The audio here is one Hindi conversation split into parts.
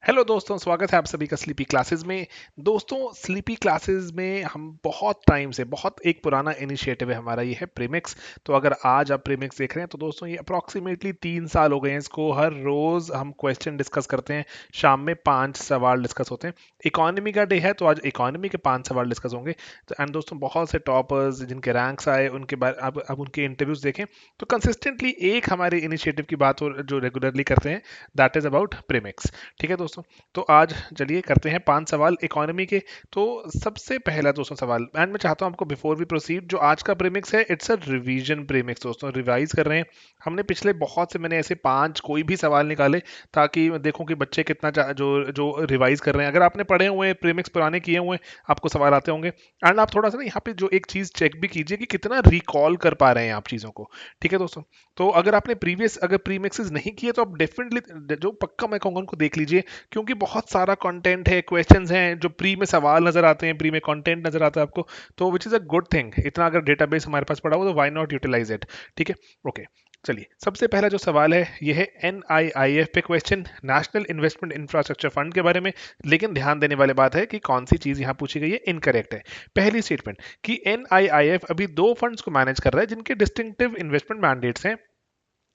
हेलो दोस्तों, स्वागत है आप सभी का स्लीपी क्लासेस में। दोस्तों, स्लीपी क्लासेस में हम बहुत टाइम से, बहुत एक पुराना इनिशिएटिव है हमारा, ये है प्रीमिक्स। तो अगर आज आप प्रीमिक्स देख रहे हैं तो दोस्तों ये अप्रॉक्सीमेटली 3 साल हो गए हैं इसको। हर रोज हम क्वेश्चन डिस्कस करते हैं, शाम में 5 सवाल डिस्कस होते हैं। इकोनॉमी का डे है तो आज इकोनॉमी के 5 सवाल डिस्कस होंगे। तो एंड दोस्तों, बहुत से टॉपर्स जिनके रैंक्स आए उनके बारे अब उनके इंटरव्यूज देखें तो कंसिस्टेंटली एक हमारे इनिशिएटिव की बात जो रेगुलरली करते हैं, दैट इज अबाउट प्रीमिक्स। ठीक है दोस्तों, तो आज चलिए करते हैं 5 सवाल इकोनॉमी के। तो सबसे पहला दोस्तों सवाल, एंड मैं चाहता हूं आपको बिफोर वी प्रोसीड, जो आज का प्रीमिक्स है इट्स अ रिवीजन प्रीमिक्स दोस्तों, रिवाइज कर रहे हैं। हमने पिछले बहुत से, मैंने ऐसे 5 कोई भी सवाल निकाले ताकि देखूं कि बच्चे कितना जो जो रिवाइज कर रहे हैं। अगर आपने पढ़े हुए हैं, प्रीमिक्स पुराने किए हुए हैं, आपको सवाल आते होंगे। एंड आप थोड़ा सा ना यहाँ पे जो एक चीज चेक भी कीजिए कि कितना रिकॉल कर पा रहे हैं आप चीजों को। ठीक है दोस्तों, तो अगर आपने प्रीवियस अगर प्रीमिक्सेस नहीं किए तो आप डेफिनेटली, जो पक्का मैं कहूंगा, उनको देख लीजिए, क्योंकि बहुत सारा कंटेंट है, क्वेश्चंस हैं जो प्री में सवाल नजर आते हैं, प्री में कंटेंट नजर आता है आपको। तो which is a good thing, इतना अगर डेटाबेस हमारे पास पड़ा हो तो व्हाई नॉट यूटिलाइज इट। ठीक है, ओके। चलिए, सबसे पहला जो सवाल है ये है NIIF पे question, national investment infrastructure fund के बारे में। लेकिन ध्यान देने वाली बात है कि कौन सी चीज यहाँ पूछी गई है, इनकरेक्ट है। पहली स्टेटमेंट कि NIIF अभी 2 फंड्स को मैनेज कर रहा है जिनके डिस्टिंक्टिव इन्वेस्टमेंट मैंडेट्स हैं।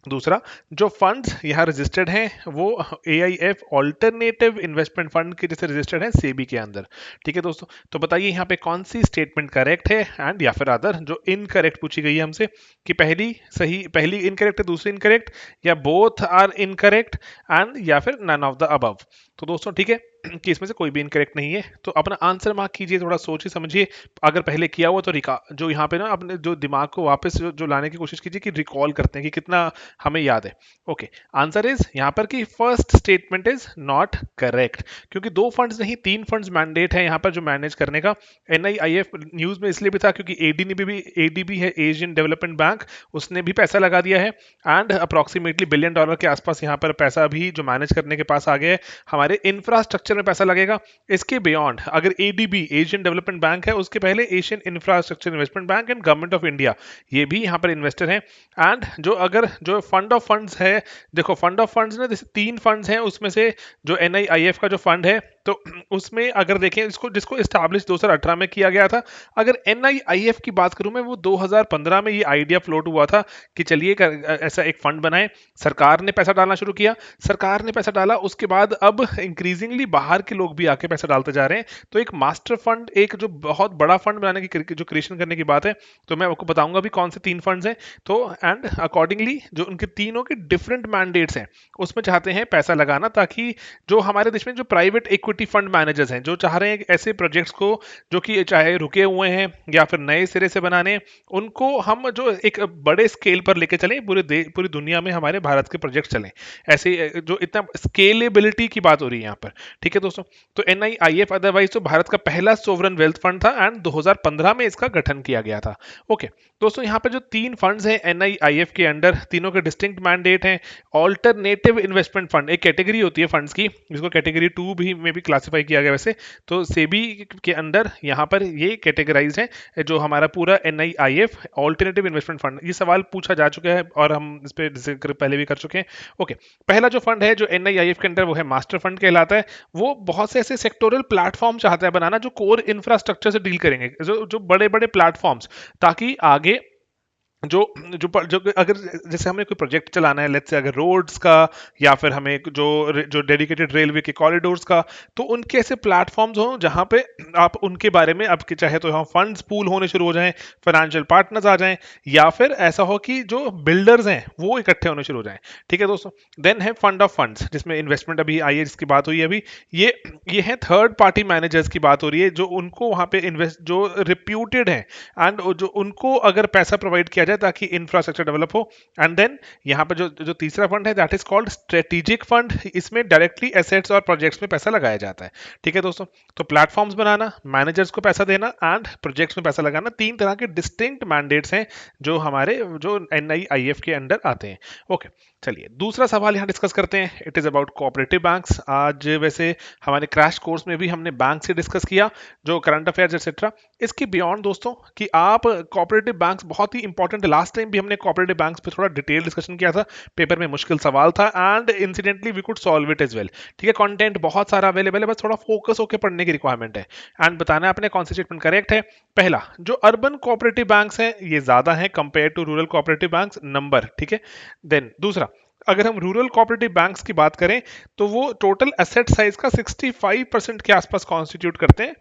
दूसरा, जो फंड्स यहाँ रजिस्टर्ड हैं वो AIF ऑल्टरनेटिव इन्वेस्टमेंट फंड के जैसे रजिस्टर्ड हैं सेबी के अंदर। ठीक है दोस्तों, तो बताइए यहाँ पे कौन सी स्टेटमेंट करेक्ट है एंड या फिर अदर जो इनकरेक्ट पूछी गई है हमसे, कि पहली सही, पहली इनकरेक्ट है, दूसरी इनकरेक्ट, या बोथ आर इनकरेक्ट एंड या फिर नन ऑफ द अबव। तो दोस्तों ठीक है कि इसमें से कोई भी इनकरेक्ट नहीं है, तो अपना आंसर मार्क कीजिए, थोड़ा सोचिए समझिए। अगर पहले किया हुआ तो रिका जो यहाँ पे ना अपने जो दिमाग को वापस जो लाने की कोशिश कीजिए कि रिकॉल करते हैं कि कितना हमें याद है। ओके, आंसर इज यहाँ पर कि first statement is not correct, क्योंकि 2 फंड्स नहीं 3 फंड्स मैंडेट है यहाँ पर जो मैनेज करने का। NIIF न्यूज में इसलिए भी था क्योंकि ADB है, एशियन डेवलपमेंट बैंक, उसने भी पैसा लगा दिया है। एंड अप्रॉक्सीमेटली $1 बिलियन के आसपास यहाँ पर पैसा भी जो मैनेज करने के पास आ गया है। हमारे इंफ्रास्ट्रक्चर में पैसा लगेगा। इसके बियॉन्ड अगर ADB एशियन डेवलपमेंट बैंक है, उसके पहले Asian infrastructure investment bank and government of India, ये भी यहाँ पर इन्वेस्टर हैं। एंड जो अगर जो फंड ऑफ फंड्स है, देखो फंड ऑफ फंड्स ना, जैसे 3 फंड्स हैं उसमें से जो NIIF का जो फंड है, तो उसमें अगर देखें इसको, जिसको इस्टेब्लिश 2018 में किया गया था। अगर NIIF की बात करूं मैं, वो 2015 में ये आइडिया फ्लोट हुआ था कि चलिए ऐसा एक फंड बनाएं। सरकार ने पैसा डालना शुरू किया, सरकार ने पैसा डाला, उसके बाद अब इंक्रीजिंगली बाहर के लोग भी आके पैसा डालते जा रहे हैं। तो एक मास्टर फंड, एक जो बहुत बड़ा फंड बनाने की जो क्रिएशन करने की बात है, तो मैं आपको बताऊंगा भी कौन से 3 फंड्स हैं। तो एंड अकॉर्डिंगली जो उनके तीनों के डिफरेंट मैंडेट्स हैं उसमें चाहते हैं पैसा लगाना, ताकि जो हमारे देश में जो प्राइवेट इक्विटी फंड मैनेजर्स हैं जो चाह रहे हैं ऐसे प्रोजेक्ट्स को जो कि चाहे रुके हुए हैं या फिर नए सिरे से बनाने, उनको हम जो एक बड़े स्केल पर लेके चलें, पूरी दुनिया में हमारे भारत के प्रोजेक्ट चलें, ऐसे जो इतना स्केलेबिलिटी की बात हो रही है यहाँ पर। ठीक है दोस्तों, तो NIIF अदरवाइज तो भारत का पहला सोवरन वेल्थ फंड था एंड 2015 में इसका गठन किया गया था। ओके दोस्तों, यहाँ पे जो 3 फंड्स हैं NIIF के अंडर, तीनों के डिस्टिंक्ट मैंडेट हैं। ऑल्टरनेटिव इन्वेस्टमेंट फंड एक कैटेगरी होती है फंड्स की, जिसको कैटेगरी 2 भी में भी क्लासिफाई किया गया वैसे, तो सेबी के अंडर यहाँ पर ये कैटेगराइज है जो हमारा पूरा NIIF ऑल्टरनेटिव इन्वेस्टमेंट फंड। ये सवाल पूछा जा चुका है और हम इस पर जिक्र पहले भी कर चुके हैं। ओके, पहला जो फंड है जो NIIF के अंदर, वो है मास्टर फंड कहलाता है। वो बहुत से ऐसे सेक्टोरल प्लेटफॉर्म चाहता है बनाना जो कोर इंफ्रास्ट्रक्चर से डील करेंगे, जो बड़े बड़े प्लेटफॉर्म्स, ताकि आगे जो जो जो अगर जैसे हमें कोई प्रोजेक्ट चलाना है, लेट्स से अगर रोड्स का या फिर हमें जो डेडिकेटेड रेलवे के कॉरिडोर्स का, तो उनके ऐसे प्लेटफॉर्म्स हों जहां पे आप उनके बारे में आपके चाहे तो यहाँ फंड्स पूल होने शुरू हो जाएं, फाइनेंशियल पार्टनर्स आ जाएं, या फिर ऐसा हो कि जो बिल्डर्स हैं वो इकट्ठे होने शुरू हो जाएं। ठीक है दोस्तों, देन है फंड ऑफ फंड्स, जिसमें इन्वेस्टमेंट अभी आई है, जिसकी बात हुई है अभी। ये है थर्ड पार्टी मैनेजर्स की बात हो रही है, जो उनको वहां पे इन्वेस्ट, जो रिप्यूटेड है एंड जो उनको अगर पैसा प्रोवाइड किया जाए ताकि इंफ्रास्ट्रक्चर डेवलप हो। एंड देन यहाँ पर जो जो तीसरा फंड है that is called strategic fund, इसमें डायरेक्टली एसेट्स और प्रोजेक्ट्स में पैसा लगाया जाता है। ठीक है दोस्तों, तो प्लेटफॉर्म्स बनाना, मैनेजर्स को पैसा देना एंड प्रोजेक्ट्स में पैसा लगाना, 3 तरह के डिस्टिंक्ट मैंडेट्स हैं जो हमारे जो NIIF के अंडर आते हैं। ओके, चलिए दूसरा सवाल यहाँ डिस्कस करते हैं। It is about cooperative banks. आज वैसे हमारे क्रैश कोर्स में भी हमने बैंक से डिस्कस किया, जो करंट अफेयर्स एक्सेट्रा। इसके बियॉन्ड दोस्तों कि आप कोऑपरेटिव बैंक्स बहुत ही इंपॉर्टेंट एंड लास्ट टाइम भी हमने कोऑपरेटिव बैंक्स पे थोड़ा डिटेल डिस्कशन किया था, पेपर में मुश्किल सवाल था and incidentally we could solve it as well. ठीक है, कंटेंट बहुत सारा अवेलेबल है, बस थोड़ा फोकस होकर पढ़ने की रिक्वायरमेंट है एंड बताना है आपने कौन सी स्टेटमेंट करेक्ट है। पहला, जो अर्बन कोऑपरेटिव बैंक्स हैं ये ज्यादा है compare to rural cooperative banks, number. ठीक है, देन दूसरा, अगर हम रूरल कोऑपरेटिव बैंक्स की बात करें तो वो टोटल एसेट साइज का 65% के आसपास कॉन्स्टिट्यूट करते हैं।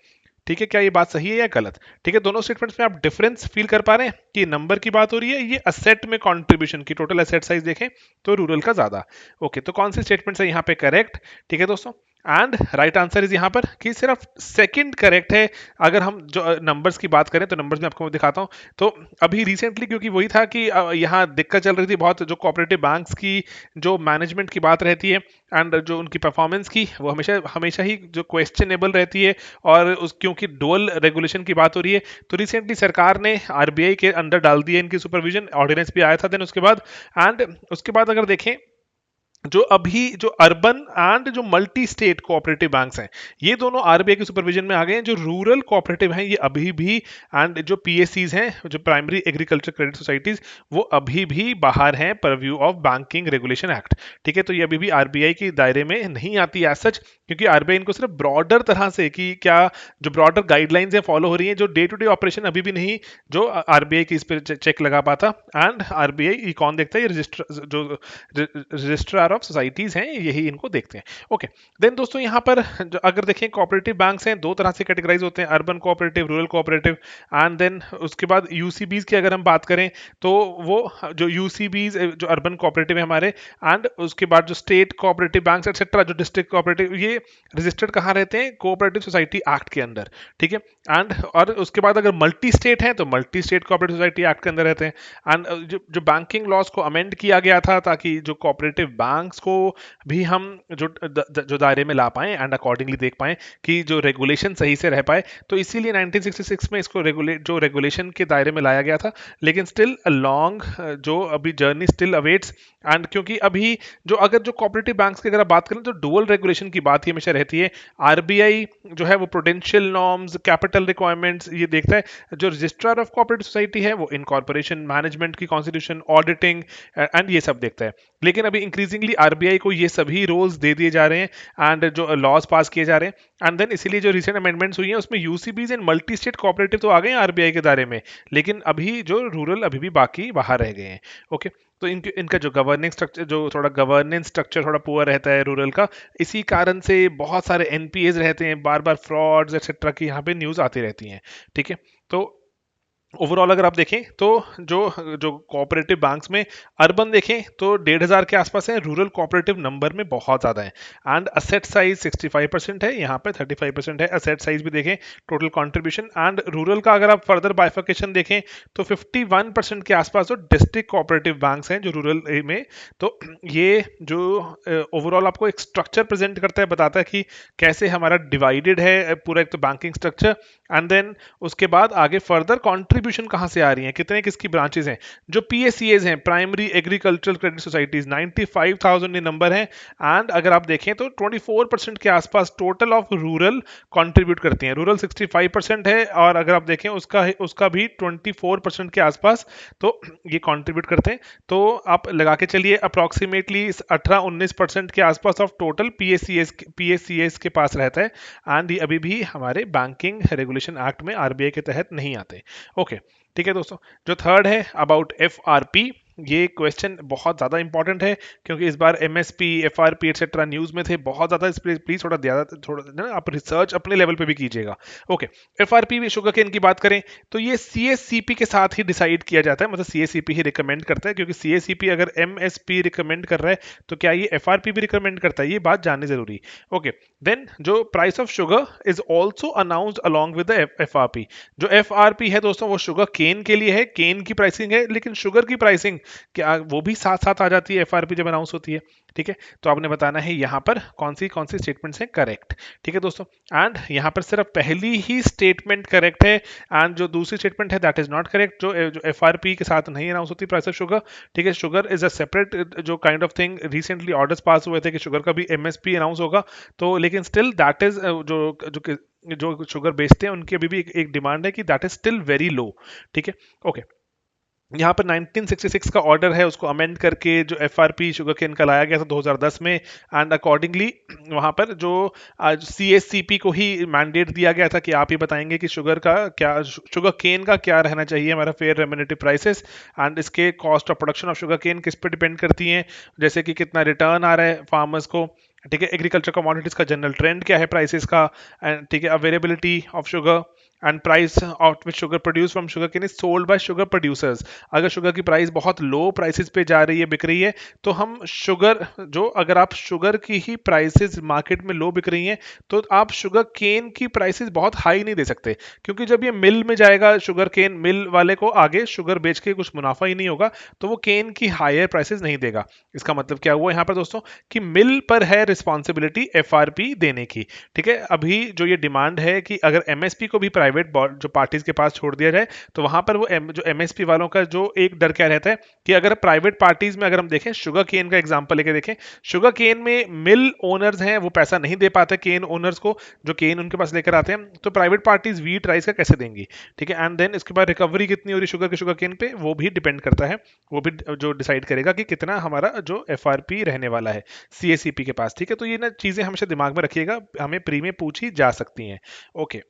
ठीक है, क्या ये बात सही है या गलत? ठीक है, दोनों स्टेटमेंट्स में आप डिफरेंस फील कर पा रहे हैं कि नंबर की बात हो रही है, ये असेट में कंट्रीब्यूशन की, टोटल एसेट साइज देखें तो रूरल का ज्यादा। ओके, तो कौन सी स्टेटमेंट है यहाँ पे करेक्ट? ठीक है दोस्तों, एंड राइट आंसर इज यहाँ पर कि सिर्फ सेकंड करेक्ट है। अगर हम जो नंबर्स की बात करें तो नंबर्स में आपको मैं दिखाता हूँ। तो अभी रिसेंटली क्योंकि वही था कि यहाँ दिक्कत चल रही थी बहुत, जो कोऑपरेटिव बैंक्स की जो मैनेजमेंट की बात रहती है एंड जो उनकी परफॉर्मेंस की, वो हमेशा हमेशा ही जो क्वेश्चनेबल रहती है, और उस क्योंकि डुअल रेगुलेशन की बात हो रही है तो रिसेंटली सरकार ने आरबीआई के अंडर डाल दिया इनकी सुपरविजन, ऑर्डिनेंस भी आया था देन उसके बाद। एंड उसके बाद अगर देखें, जो अभी जो अर्बन एंड जो मल्टी स्टेट कोऑपरेटिव बैंक्स हैं ये दोनों आरबीआई के सुपरविजन में आ गए हैं। जो रूरल कोऑपरेटिव हैं ये अभी भी, एंड जो पीएससीज हैं जो प्राइमरी एग्रीकल्चर क्रेडिट सोसाइटीज, वो अभी भी बाहर हैं purview of banking regulation act. ठीक है, तो ये अभी भी आरबीआई के दायरे में नहीं आती एज सच, क्योंकि आरबीआई इनको सिर्फ ब्रॉडर तरह से कि क्या जो ब्रॉडर गाइडलाइंस है फॉलो हो रही है, जो डे टू डे ऑपरेशन अभी भी नहीं जो आरबीआई की इस पर चेक लगा पाता। एंड आरबीआई कौन देखता है? ये रजिस्टर जो रजिस्ट्रार ऑफ सोसाइटीज हैं यही इनको देखते हैं। ओके, देन दोस्तों यहाँ पर अगर देखें कोऑपरेटिव बैंक्स हैं दो तरह से कैटेगराइज होते हैं, urban cooperative, rural cooperative. And then उसके बाद यूसीबीज की अगर हम बात करें तो वो जो यूसीबीज जो अर्बन कोऑपरेटिव है हमारे, एंड उसके बाद जो स्टेट कोऑपरेटिव बैंक्स एक्सेट्रा, जो डिस्ट्रिक्ट कोऑपरेटिव, ये रजिस्टर्ड कहाँ रहते हैं? कोऑपरेटिव सोसाइटी एक्ट के अंदर। ठीक है, एंड और उसके बाद अगर मल्टी स्टेट है तो multi state cooperative society act के अंदर रहते हैं। एंड जो बैंकिंग लॉज को अमेंड किया गया था ताकि जो कोऑपरेटिव बैंक्स को भी हम जो दायरे में ला पाएं एंड अकॉर्डिंगली देख पाएं कि जो रेगुलेशन सही से रह पाए, तो इसीलिए 1966 में इसको रेगुलेशन के दायरे में लाया गया था। लेकिन स्टिल अ लॉन्ग जो अभी जर्नी स्टिल अवेट्स। एंड क्योंकि अभी जो अगर जो कोऑपरेटिव बैंक्स की अगर आप बात करें तो डुअल रेगुलेशन की बात ही हमेशा रहती है। आरबीआई जो है वो प्रूडेंशियल नॉर्म्स, कैपिटल रिक्वायरमेंट्स ये देखता है, जो रजिस्ट्रार ऑफ कोऑपरेटिव सोसाइटी है वो इनकॉर्पोरेशन मैनेजमेंट की कॉन्स्टिट्यूशन, ऑडिटिंग एंड ये सब देखता है। लेकिन अभी इंक्रीजिंगली आरबीआई को ये सभी रोल्स दे दिए जा रहे हैं एंड जो लॉज पास किए जा रहे हैं। एंड देन इसीलिए जो रिसेंट अमेंडमेंट्स हुई हैं उसमें UCBs and multi state cooperative तो आ गए हैं आरबीआई के दायरे में, लेकिन अभी जो रूरल अभी भी बाकी बाहर रह गए हैं। ओके, तो इनका जो गवर्निंग स्ट्रक्चर, जो थोड़ा गवर्नेंस स्ट्रक्चर थोड़ा पुअर रहता है रूरल का, इसी कारण से बहुत सारे एनपीएज रहते हैं, बार बार फ्रॉड्स एक्सेट्रा की यहाँ पे न्यूज आती रहती हैं। ठीक है, तो ओवरऑल अगर आप देखें तो जो जो कोऑपरेटिव बैंक्स में अर्बन देखें तो 1,500 के आसपास है, रूरल कोऑपरेटिव नंबर में बहुत ज़्यादा है। एंड असेट साइज 65% है, यहाँ पे 35% है असेट साइज भी देखें, टोटल कंट्रीब्यूशन। एंड रूरल का अगर आप फर्दर बाइफर्केशन देखें तो 51% के आसपास जो डिस्ट्रिक्ट कोऑपरेटिव बैंक्स हैं जो रूरल में। तो ये जो ओवरऑल आपको एक स्ट्रक्चर प्रेजेंट करता है, बताता है कि कैसे हमारा डिवाइडेड है पूरा एक तो बैंकिंग स्ट्रक्चर। एंड देन उसके बाद आगे फर्दर कंट्रीब्यूशन कहां से आ रही हैं, कितने किसकी ब्रांचेस हैं, जो पीएससीएज हैं, प्राइमरी एग्रीकल्चरल क्रेडिट सोसाइटीज, 95,000 ये नंबर है। एंड अगर आप देखें तो 24% के आसपास टोटल ऑफ रूरल कंट्रीब्यूट करती हैं। रूरल 65% है और अगर आप देखें उसका उसका भी 24% के आसपास तो ये कंट्रीब्यूट करते हैं। तो आप लगा के चलिए अप्रॉक्सीमेटली 18-19% के आसपास ऑफ टोटल पीएससीएस के पास रहता है। एंड ये अभी भी हमारे बैंकिंग रेगुलेशन एक्ट में आरबीआई के तहत नहीं आते। ओके, ठीक है दोस्तों, जो थर्ड है अबाउट एफआरपी, ये क्वेश्चन बहुत ज़्यादा इंपॉर्टेंट है क्योंकि इस बार एमएसपी, एफआरपी एक्सेट्रा न्यूज़ में थे बहुत ज़्यादा। इस प्लीज़ थोड़ा ज़्यादा थोड़ा ना आप रिसर्च अपने लेवल पे भी कीजिएगा। ओके, एफआरपी भी शुगर केन की बात करें तो ये सीएससीपी के साथ ही डिसाइड किया जाता है, मतलब सीएससीपी ही रिकमेंड करता है, क्योंकि सीएससीपी अगर एमएसपी रिकमेंड कर रहा है तो क्या ये एफआरपी भी रिकमेंड करता है, ये बात जाननी जरूरी। ओके, देन जो price of sugar is also announced along with the FRP. जो एफआरपी है दोस्तों वो शुगर केन के लिए है, केन की प्राइसिंग है, लेकिन शुगर की प्राइसिंग क्या वो भी साथ साथ आ जाती है एफआरपी जब अनाउंस होती है। ठीक है, तो आपने बताना है यहाँ पर कौन सी स्टेटमेंट्स हैं करेक्ट। ठीक है दोस्तों, एंड यहाँ पर सिर्फ पहली ही स्टेटमेंट करेक्ट है एंड जो दूसरी स्टेटमेंट है दैट इज नॉट करेक्ट, जो एफआरपी के साथ नहीं अनाउंस होती प्राइस ऑफ शुगर। ठीक है, शुगर इज अ सेपरेट जो kind of thing, recently orders pass हुए थे कि शुगर का भी एमएसपी अनाउंस होगा, तो लेकिन स्टिल दैट इज जो शुगर बेचते हैं उनकी अभी भी एक डिमांड है कि that is still very low. ठीक है, ओके, यहाँ पर 1966 का ऑर्डर है, उसको अमेंड करके जो एफआरपी शुगर केन का लाया गया था 2010 में, एंड अकॉर्डिंगली वहाँ पर जो आज सीएससीपी को ही मैंडेट दिया गया था कि आप ही बताएंगे कि शुगर केन का क्या रहना चाहिए हमारा फेयर रेम्युनेटिव प्राइसेस, एंड इसके cost of production of sugar cane किस पे डिपेंड करती हैं, जैसे कि कितना रिटर्न आ रहा है फार्मर्स को, ठीक है, एग्रीकल्चर कमोडिटीज का जनरल ट्रेंड क्या है प्राइसेस का, एंड ठीक है, availability of sugar and price of which sugar produce from sugar cane is sold by sugar producers. अगर शुगर की प्राइस बहुत लो प्राइसेस पे जा रही है, बिक रही है, तो हम शुगर जो अगर आप शुगर की ही प्राइसेस मार्केट में लो बिक रही हैं, तो आप शुगर केन की प्राइसेस बहुत हाई नहीं दे सकते, क्योंकि जब ये मिल में जाएगा शुगर केन, मिल वाले को आगे शुगर बेच के कुछ मुनाफा ही नहीं होगा, तो वो केन की हायर प्राइसेस नहीं देगा। इसका मतलब क्या हुआ यहाँ पर दोस्तों, कि मिल पर है रिस्पॉन्सिबिलिटी एफआरपी देने की। ठीक है, अभी जो ये डिमांड है कि अगर एमएसपी को भी प्राइवेट जो पार्टीज के पास छोड़ दिया जाए, तो वहां पर वो जो एमएसपी वालों का जो एक डर क्या रहता है कि अगर प्राइवेट पार्टीज में अगर हम देखें, शुगर केन का एग्जांपल लेके देखें, शुगर केन में मिल ओनर्स हैं, वो पैसा नहीं दे पाते केन ओनर्स को, जो केन उनके पास लेकर आते हैं, तो प्राइवेट पार्टीज वीट राइस का कैसे देंगी। ठीक है, एंड देन इसके बाद रिकवरी कितनी हो रही शुगर केन पे, वो भी डिपेंड करता है, वो भी जो डिसाइड करेगा कि कितना हमारा जो एफआरपी रहने वाला है सीएसीपी के पास। ठीक है, तो ये ना चीजें हमेशा दिमाग में रखिएगा, हमें प्री में पूछी जा सकती हैं। ओके,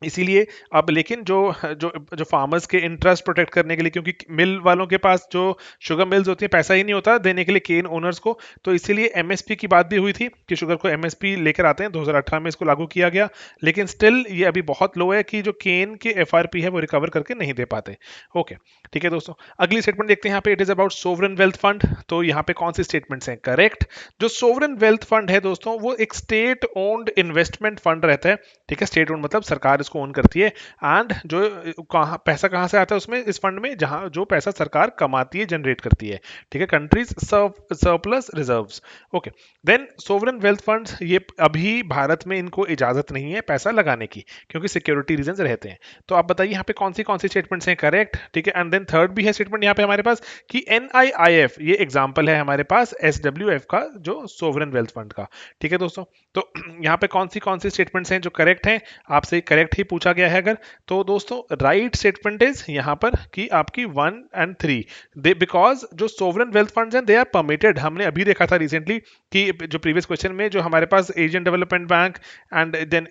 इसीलिए अब लेकिन जो जो जो फार्मर्स के इंटरेस्ट प्रोटेक्ट करने के लिए, क्योंकि मिल वालों के पास जो शुगर मिल्स होती हैं पैसा ही नहीं होता देने के लिए केन ओनर्स को, तो इसीलिए एमएसपी की बात भी हुई थी कि शुगर को एमएसपी लेकर आते हैं, 2018 में इसको लागू किया गया, लेकिन स्टिल ये अभी बहुत लो है कि जो केन के एफआरपी है वो रिकवर करके नहीं दे पाते। ओके, ठीक है दोस्तों, अगली स्टेटमेंट देखते हैं यहाँ पे, it is about sovereign wealth fund. तो यहाँ पे कौन सी स्टेटमेंट्स हैं करेक्ट। जो सोवरेन वेल्थ फंड है दोस्तों, वो एक स्टेट ओन्ड इन्वेस्टमेंट फंड रहता है। ठीक है, स्टेट ओन्ड मतलब सरकार इसको ओन करती है, एंड जो पैसा कहाँ से आता है उसमें, इस फंड में, जहां जो पैसा सरकार कमाती है, जनरेट करती है। ठीक है, countries surplus reserves. Okay, then sovereign wealth funds, ये अभी भारत में इनको इजाजत नहीं है पैसा लगाने की, क्योंकि सिक्योरिटी रीजंस रहते हैं। तो आप बताइए यहाँ पे कौन सी स्टेटमेंट्स हैं करेक्ट। ठीक है, एंड देन थर्ड भी है स्टेटमेंट यहाँ पे हमारे पास कि एनआईआईएफ, ये एग्जांपल है हमारे पास एसडब्ल्यूएफ का, जो सोवरेन वेल्थ फंड का। ठीक है दोस्तों, तो यहाँ पे कौन सी स्टेटमेंट्स हैं जो करेक्ट हैं, आपसे करेक्ट ही पूछा गया है अगर, तो दोस्तों राइट स्टेटमेंट इज यहाँ पर कि आपकी 1 और 3, बिकॉज जो सोवरेन वेल्थ फंड्स हैं दे आर परमिटेड। हमने अभी देखा था रिसेंटली कि जो प्रीवियस क्वेश्चन में जो हमारे पास Asian development bank and then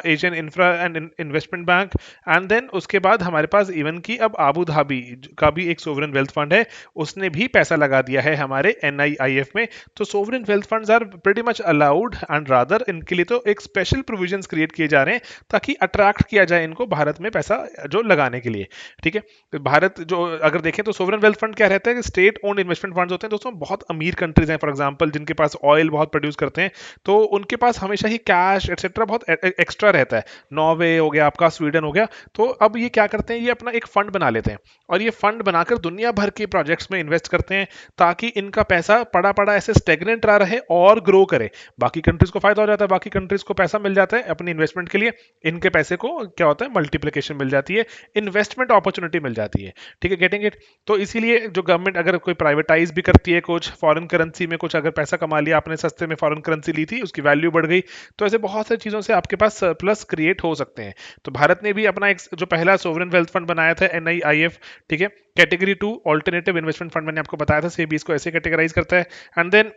Asian infra and investment bank, and then उसके बाद हमारे पास इवन की अब आबू धाबी का भी एक सोवरेन वेल्थ फंड है, उसने भी पैसा लगा दिया है हमारे एनआईआईएफ में। तो sovereign wealth funds are pretty much allowed, and rather इनके लिए तो एक स्पेशल प्रोविजंस क्रिएट किए जा रहे हैं ताकि अट्रैक्ट किया जाए इनको भारत में पैसा जो लगाने के लिए। ठीक है, तो भारत जो अगर देखें तो सोवरेन वेल्थ फंड क्या रहता है कि स्टेट ओन्ड इन्वेस्टमेंट फंड्स होते हैं दोस्तों, बहुत अमीर कंट्रीज हैं फॉर एग्जांपल जिनके पास ऑयल बहुत प्रोड्यूस करते हैं, तो उनके पास हमेशा ही कैश एक्सेट्रा बहुत एक्स्ट्रा रहता है। नॉर्वे हो गया आपका, स्वीडन हो गया, तो अब ये क्या करते हैं, ये अपना एक फंड बना लेते हैं, और ये फंड बनाकर दुनिया भर के प्रोजेक्ट्स में इन्वेस्ट करते हैं, ताकि इनका पैसा पड़ा पड़ा ऐसे स्टेगनेंट रहा रहे और ग्रो करे। बाकी कंट्रीज को फायदा हो जाता है, बाकी कंट्रीज को पैसा मिल जाता है अपनी इन्वेस्टमेंट के लिए, इनके पैसे को क्या होता है मल्टीप्लिकेशन मिल जाती है, इन्वेस्टमेंट अपॉर्चुनिटी मिल जाती है। ठीक है, गेटिंग इट। तो इसीलिए जो गवर्नमेंट अगर कोई प्राइवेटाइज भी करती है कुछ फॉरेन करेंसी में, कुछ अगर पैसा कमा लिया आपने, सस्ते में फॉरेन करेंसी ली थी, उसकी वैल्यू बढ़ गई, तो ऐसे बहुत सारी चीजों से आपके पास सरप्लस क्रिएट हो सकते हैं। तो भारत ने भी अपना एक जो पहला सोवरेन वेल्थ फंड बनाया था एनआईआईएफ, ठीक है, कैटेगरी 2 ऑल्टरनेटिव इन्वेस्टमेंट फंड, मैंने आपको बताया था सेबी इसको ऐसे कैटेगराइज करता है। एंड देन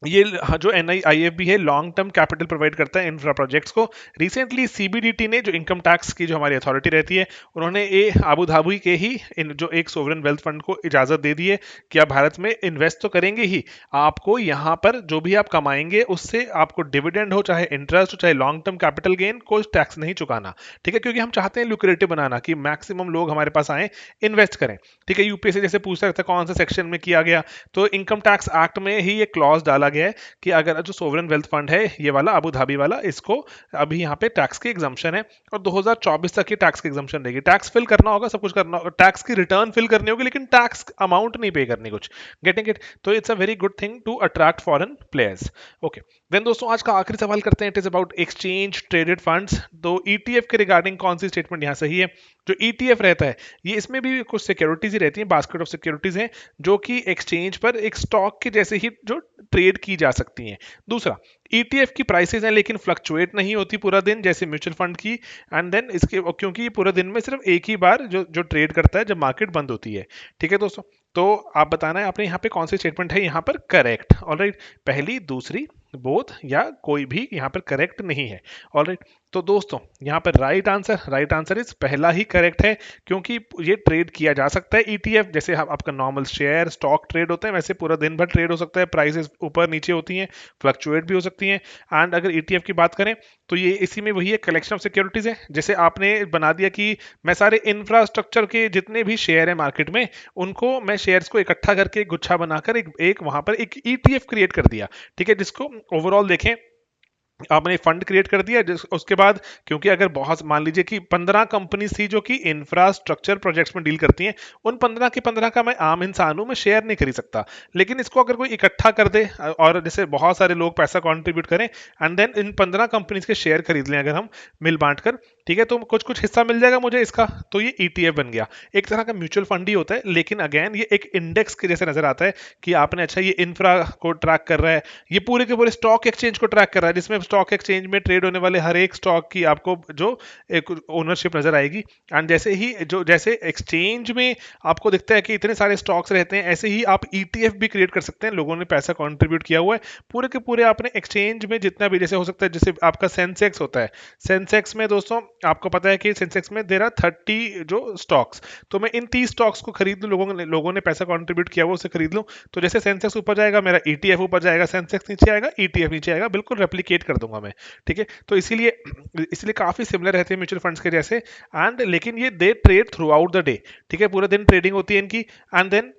ये जो एनआईआईएफ भी है लॉन्ग टर्म कैपिटल प्रोवाइड करता है इंफ्रा प्रोजेक्ट्स को। रिसेंटली सीबीडीटी ने, जो इनकम टैक्स की जो हमारी अथॉरिटी रहती है, उन्होंने ये आबू धाबी के ही जो एक सोवरेन वेल्थ फंड को इजाजत दे दी है कि आप भारत में इन्वेस्ट तो करेंगे ही, आपको यहाँ पर जो भी आप कमाएंगे उससे आपको डिविडेंड हो, चाहे इंटरेस्ट हो, चाहे लॉन्ग टर्म कैपिटल गेन, कोई टैक्स नहीं चुकाना। ठीक है, क्योंकि हम चाहते हैं लुक्रेटिव बनाना कि मैक्सिमम लोग हमारे पास आए, इन्वेस्ट करें। ठीक है, यूपीएससी जैसे पूछता रहता है कौन सा सेक्शन में किया गया, तो इनकम टैक्स एक्ट में ही ये क्लॉज डाला गया है कि अगर जो सोवरेन वेल्थ फंड है ये वाला अबू धाबी वाला, इसको अभी यहाँ पे टैक्स की एग्जम्पशन है, और 2024 तक ये टैक्स की एग्जम्पन रहेगी। टैक्स फिल करना होगा, सब कुछ करना होगा, टैक्स की रिटर्न फिल करनी होगी, लेकिन टैक्स अमाउंट नहीं पे करनी कुछ। Getting it. तो it's a very good thing to attract foreign players. Okay, then दोस्तों आज का आखिरी सवाल करते हैं, it is about exchange traded funds. तो ईटीएफ के रिगार्डिंग कौन सी स्टेटमेंट यहाँ सही है। जो ईटीएफ रहता है, ये इसमें भी कुछ सिक्योरिटीज ही रहती हैं, बास्केट ऑफ सिक्योरिटीज हैं, जो कि एक्सचेंज पर एक स्टॉक के जैसे ही जो ट्रेड की जा सकती हैं। दूसरा, ईटीएफ की प्राइसेस हैं लेकिन फ्लक्चुएट नहीं होती पूरा दिन जैसे म्यूचुअल फंड की, एंड देन इसके क्योंकि ये पूरे दिन में सिर्फ एक ही बार जो जो ट्रेड करता है जब मार्केट बंद होती है। ठीक है दोस्तों, तो आप बताना है आपने यहाँ पे कौन सी स्टेटमेंट है यहाँ पर करेक्ट। ऑलराइट, पहली, दूसरी, बोथ या कोई भी यहाँ पर करेक्ट नहीं है। ऑलराइट, तो दोस्तों यहाँ पर राइट आंसर इज पहला ही करेक्ट है, क्योंकि ये ट्रेड किया जा सकता है ईटीएफ जैसे आपका नॉर्मल शेयर स्टॉक ट्रेड होता है वैसे पूरा दिन भर ट्रेड हो सकता है, प्राइसेस ऊपर नीचे होती हैं, फ्लक्चुएट भी हो सकती हैं। एंड अगर ईटीएफ की बात करें तो ये इसी में वही है, कलेक्शन ऑफ सिक्योरिटीज है। जैसे आपने बना दिया कि मैं सारे इंफ्रास्ट्रक्चर के जितने भी शेयर है मार्केट में उनको मैं शेयर्स को इकट्ठा करके गुच्छा बनाकर एक वहां पर एक ईटीएफ क्रिएट कर दिया। ठीक है, जिसको ओवरऑल देखें आपने फंड क्रिएट कर दिया उसके बाद, क्योंकि अगर बहुत मान लीजिए कि 15 कंपनीज थी जो कि इंफ्रास्ट्रक्चर प्रोजेक्ट्स में डील करती हैं, उन 15 के 15 का मैं आम इंसान हूं, मैं शेयर नहीं खरीद सकता। लेकिन इसको अगर कोई इकट्ठा कर दे और जैसे बहुत सारे लोग पैसा कंट्रीब्यूट करें एंड देन इन 15 कंपनीज के शेयर खरीद लें अगर हम मिल बांट कर, ठीक है, तो कुछ कुछ हिस्सा मिल जाएगा मुझे इसका, तो ये ईटीएफ बन गया। एक तरह का म्यूचुअल फंड ही होता है, लेकिन अगेन ये एक इंडेक्स के जैसे नजर आता है कि आपने अच्छा ये इंफ्रा को ट्रैक कर रहा है, ये पूरे के पूरे स्टॉक एक्सचेंज को ट्रैक कर रहा है जिसमें स्टॉक एक्सचेंज में ट्रेड होने वाले हर एक स्टॉक की आपको जो एक ओनरशिप नजर आएगी। एंड जैसे एक्सचेंज में आपको दिखता है कि इतने सारे स्टॉक्स रहते हैं, ऐसे ही आप ईटीएफ भी क्रिएट कर सकते हैं। लोगों ने पैसा कंट्रीब्यूट किया हुआ है पूरे के पूरे, आपने एक्सचेंज में जितना भी जैसे हो सकता है, जैसे आपका सेंसेक्स होता है, सेंसेक्स में दोस्तों आपको पता है कि सेंसेक्स में देर आर 30 जो स्टॉक्स, तो मैं इन 30 स्टॉक्स को खरीद लूं, लोगों ने पैसा कंट्रीब्यूट किया हुआ उसे खरीद लूं, तो जैसे सेंसेक्स ऊपर जाएगा मेरा ईटीएफ ऊपर जाएगा, सेंसेक्स नीचे आएगा ईटीएफ नीचे आएगा, बिल्कुल रेप्लिकेट कर दूंगा मैं। ठीक है, तो इसीलिए काफी सिमिलर रहते हैं म्यूचुअल फंड्स के जैसे। एंड लेकिन ये दे trade through out the day, ठीक है, पूरे दिन ट्रेडिंग होती है इनकी। एंड देन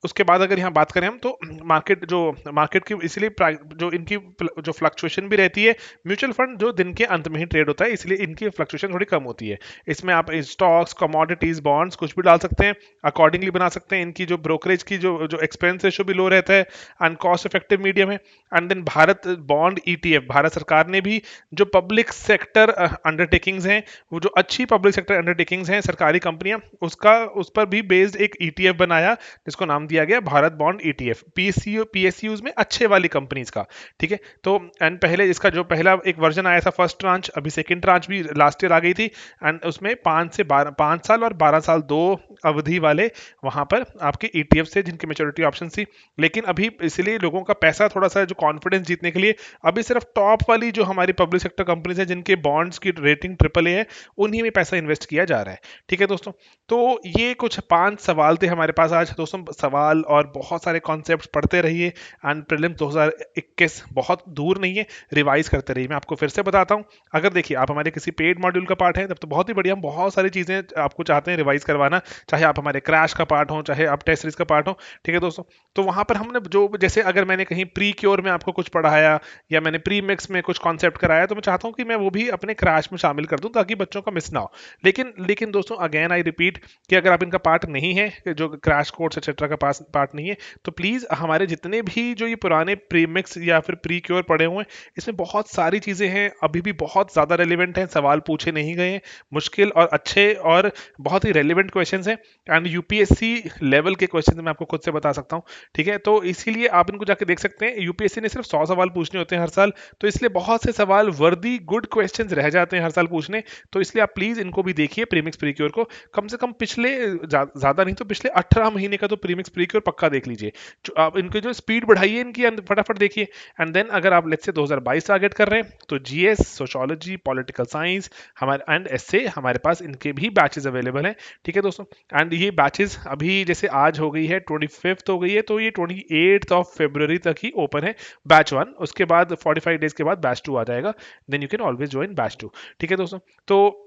उसके बाद अगर यहाँ बात करें हम तो मार्केट की इसलिए जो इनकी जो फ्लक्चुएशन भी रहती है, म्यूचुअल फंड जो दिन के अंत में ही ट्रेड होता है इसलिए इनकी फ्लक्चुएशन थोड़ी कम होती है। इसमें आप स्टॉक्स, कमोडिटीज, बॉन्ड्स कुछ भी डाल सकते हैं, अकॉर्डिंगली बना सकते हैं। इनकी जो ब्रोकरेज की जो एक्सपेंस रेशो भी लो रहता है एंड कॉस्ट इफेक्टिव मीडियम है। And then Bharat bond ETF, Bharat सरकार ने भी जो पब्लिक सेक्टर अंडरटेकिंग्स हैं, वो जो अच्छी पब्लिक सेक्टर अंडरटेकिंग्स हैं, सरकारी कंपनियां, उस पर भी बेस्ड एक ईटीएफ बनाया जिसको नाम दिया गया भारत बॉन्ड ईटीएफ, पीएसयूज में अच्छे वाली कंपनीज का। ठीक है, तो एंड पहले इसका जो पहला एक वर्जन आया था फर्स्ट ट्रांच, अभी सेकंड ट्रांच भी लास्ट ईयर आ गई थी। एंड उसमें 5 साल और 12 साल दो अवधि वाले वहां पर आपके ईटीएफ से जिनकी मेच्योरिटी ऑप्शन थी। लेकिन अभी इसलिए लोगों का पैसा थोड़ा सा जो कॉन्फिडेंस जीतने के लिए अभी सिर्फ टॉप वाली जो हमारी पब्लिक सेक्टर कंपनीज है जिनके बॉन्ड्स की रेटिंग ट्रिपल ए है, उन्हीं में पैसा इन्वेस्ट किया जा रहा है। ठीक है दोस्तों, तो ये कुछ 5 सवाल थे हमारे पास आज दोस्तों। सवाल और बहुत सारे कॉन्सेप्ट्स पढ़ते रहिए एंड प्रीलिम्स 2021 बहुत दूर नहीं है, रिवाइज करते रहिए। मैं आपको फिर से बताता हूं, अगर देखिए आप हमारे किसी पेड मॉड्यूल का पार्ट है तब तो बहुत ही बढ़िया, हम बहुत सारी चीजें आपको चाहते हैं रिवाइज करवाना, चाहे आप हमारे क्रैश का पार्ट हो, चाहे आप टेस्ट सीरीज का पार्ट हो। ठीक है दोस्तों, तो वहां पर हमने जो जैसे अगर मैंने कहीं प्री क्योर में आपको कुछ पढ़ाया या मैंने प्री मिक्स में कुछ कॉन्सेप्ट कराया, तो मैं चाहता हूं कि मैं वो भी अपने क्रैश में शामिल कर दूं ताकि बच्चों का मिस ना हो। लेकिन दोस्तों अगेन आई रिपीट कि अगर आप इनका पार्ट नहीं है, जो क्रैश कोर्स एक्सेट्रा का पार्ट नहीं है, तो प्लीज हमारे जितने भी जो ये पुराने प्रीमिक्स या फिर प्री क्योर पढ़े हुए हैं, इसमें बहुत सारी चीजें हैं अभी भी बहुत ज्यादा रेलिवेंट हैं, सवाल पूछे नहीं गए हैं, मुश्किल और अच्छे और बहुत ही रेलिवेंट क्वेश्चंस हैं। एंड यूपीएससी लेवल के क्वेश्चन मैं आपको खुद से बता सकता हूं। ठीक है, तो इसीलिए आप इनको जाके देख सकते हैं। यूपीएससी ने सिर्फ 100 सवाल पूछने होते हैं हर साल, तो इसलिए बहुत से सवाल वर्दी गुड क्वेश्चंस रह जाते हैं हर साल पूछने। तो इसलिए आप प्लीज इनको भी देखिए, प्रीमिक्स प्री क्योर को कम से कम पिछले ज्यादा नहीं तो पिछले 18 महीने का तो प्रीमिक्स प्री क्योर पक्का देख लीजिए। आप इनकी जो स्पीड बढ़ाइए इनकी फटाफट देखिए। एंड देन अगर आप लेट्स से 2022 टारगेट कर रहे हैं तो जीएस, सोशियोलॉजी, पॉलिटिकल साइंस हमारे एंड एसए हमारे पास इनके भी बैचेस अवेलेबल हैं। ठीक है दोस्तों, एंड ये बैचेस अभी जैसे आज हो गई है 25th हो गई है, तो ये 28th ऑफ फरवरी तक ही ओपन है बैच 1। उसके बाद 45 डेज के बाद बैच 2 आ जाएगा, then you can always join batch 2। ठीक है दोस्तों, तो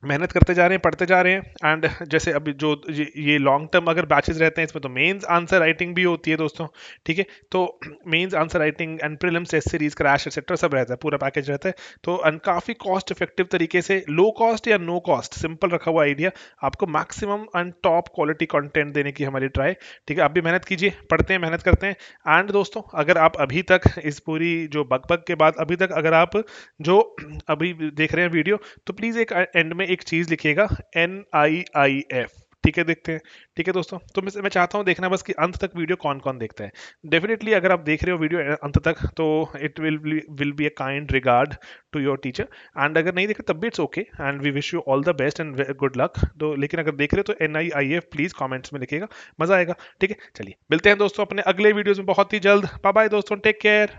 मेहनत करते जा रहे हैं, पढ़ते जा रहे हैं। एंड जैसे अभी जो ये लॉन्ग टर्म अगर बैचेस रहते हैं इसमें तो मेंस आंसर राइटिंग भी होती है दोस्तों। ठीक है, तो mains answer writing and prelims, test series, crash etcetera सब रहता है, पूरा पैकेज रहता है। तो काफी कॉस्ट इफेक्टिव तरीके से, लो कॉस्ट या नो कॉस्ट, सिंपल रखा हुआ आइडिया, आपको maximum and top quality content देने की हमारी ट्राई। ठीक है, आप भी मेहनत कीजिए, पढ़ते हैं, मेहनत करते हैं। एंड दोस्तों अगर आप अभी तक इस पूरी जो बग के बाद अभी तक अगर आप जो अभी देख रहे हैं वीडियो, तो प्लीज एक एंड में एक चीज लिखिएगा NIIF। ठीक ठीक है, देखते हैं। ठीक है दोस्तों, तो मैं चाहता हूँ देखना बस कि अंत तक वीडियो कौन कौन देखता है। डेफिनेटली अगर आप देख रहे हो वीडियो अंत तक, तो it will be a kind regard to your teacher. And अगर नहीं देखे तब भी it's okay, and we wish you all the best and good luck. तो लेकिन अगर देख रहे हो तो NIIF प्लीज कमेंट्स में लिखिएगा, मजा आएगा। ठीक है, चलिए मिलते हैं दोस्तों अपने अगले वीडियोस में बहुत ही जल्द। बाय बाय दोस्तों, टेक केयर।